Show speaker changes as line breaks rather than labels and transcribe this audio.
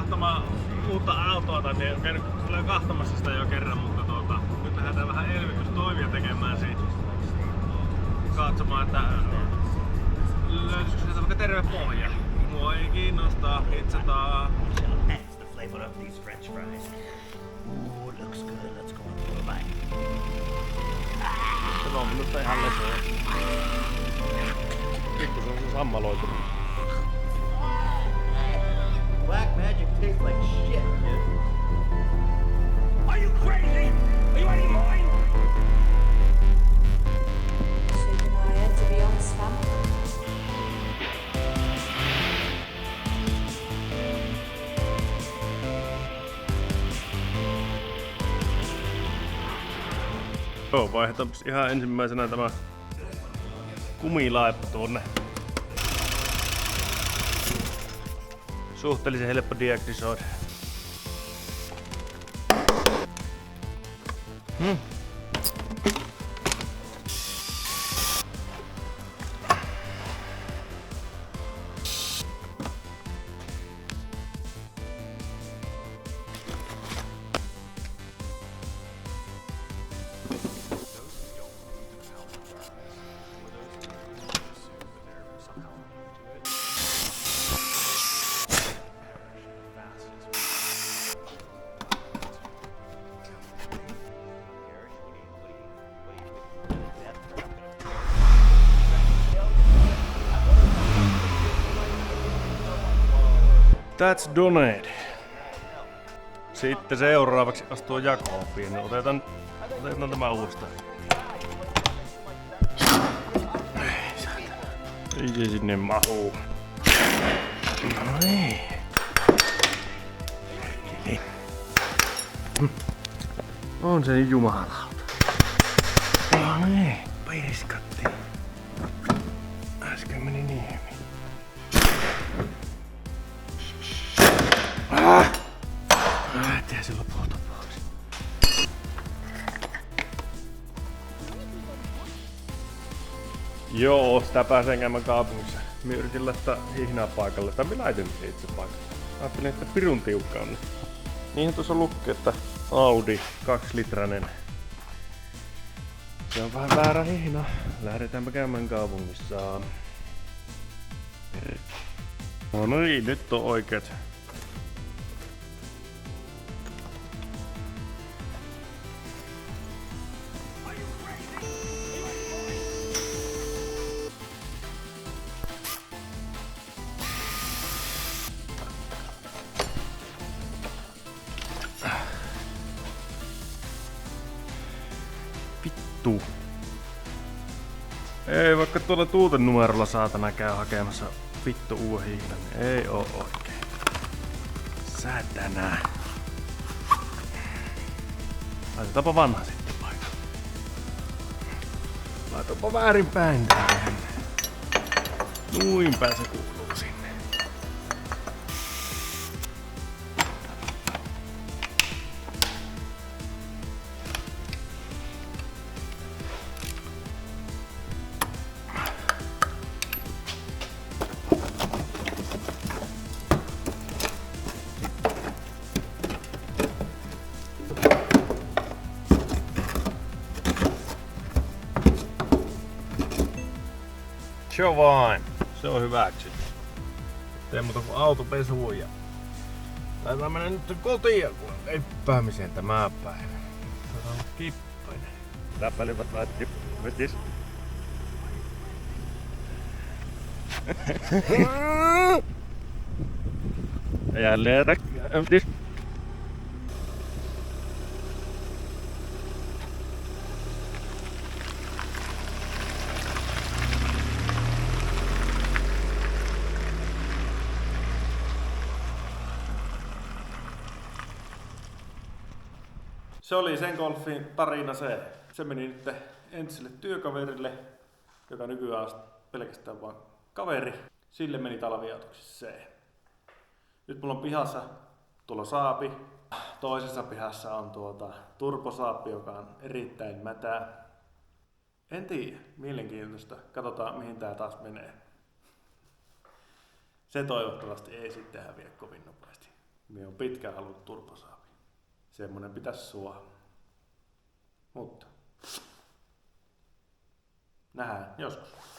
katsomaan uutta autoa, tai en käynyt katsomassa sitä jo kerran, mutta nyt lähdetään vähän elvytystoimia tekemään siitä. Katsomaan, että löytyisikö sieltä vaikka terve pohja. Mua ei kiinnostaa, hitsataan.
That's the flavor of these French fries. Ooh, looks good. Let's go and pull a bite.
Se on minusta ihan lesoja. Pikkusen on se sammaloitunut.
Black magic tastes like shit, dude. Are you crazy? Are you out of your mind?
Super Mario, to be honest, fam.
Joo, vaihdetaan ihan ensimmäisenä tämä kumilaippa tuonne. Suhteellisen helppo diagnosoida. That's done. Sitten seuraavaksi astuu Jakobiin. No, otetaan tämä uudestaan. Ei se sinne mahuu. No niin. On se jumalauta. No niin, piriskattiin. Äsken meni niin hyvin. Lähtee se lopulta pois. Joo, sitä pääsee käymään kaupungissa. Minä yritin laittaa hihnaa paikalle, tai minä laitoin itse paikalle. Ajattelin, että pirun tiukka on. Niinhän tuossa lukee, että Audi 2-litrainen. Se on vähän väärä hihna. Lähdetäänpä käymään kaupungissa. No niin, nyt on oikeet. Vittu. Ei, vaikka tuolla tuutenumerolla saatana käy hakemassa vittu uuden hihnan, niin ei oo oikein. Säätänä. Laitetaanpa vanha sitten paikalle. Laitapa väärinpäin tähän. Noinpä se kuuluu sinne. Se on vain. Se on hyväksytty. Tee muuta kuin autopesuun ja taitaa mennä nyt kotiin, kun on leppäämiseen tämä päivä. Se on kippainen. Läpälivät laittiin vetis. Jälleen vetis. Se oli sen golfin tarina se. Se meni nyt entiselle työkaverille, joka nykyään on pelkästään vaan kaveri. Sille meni talviautoksi se. Nyt mulla on pihassa tuolla saapi. Toisessa pihassa on turbosaappi, joka on erittäin mätä. En tiedä, mielenkiintoista. Katsotaan mihin tää taas menee. Se toivottavasti ei sitten häviä kovin nopeasti. Minä on pitkään halunnut turbosaavi. Semmonen pitäis suoda. Mutta nähdään joskus.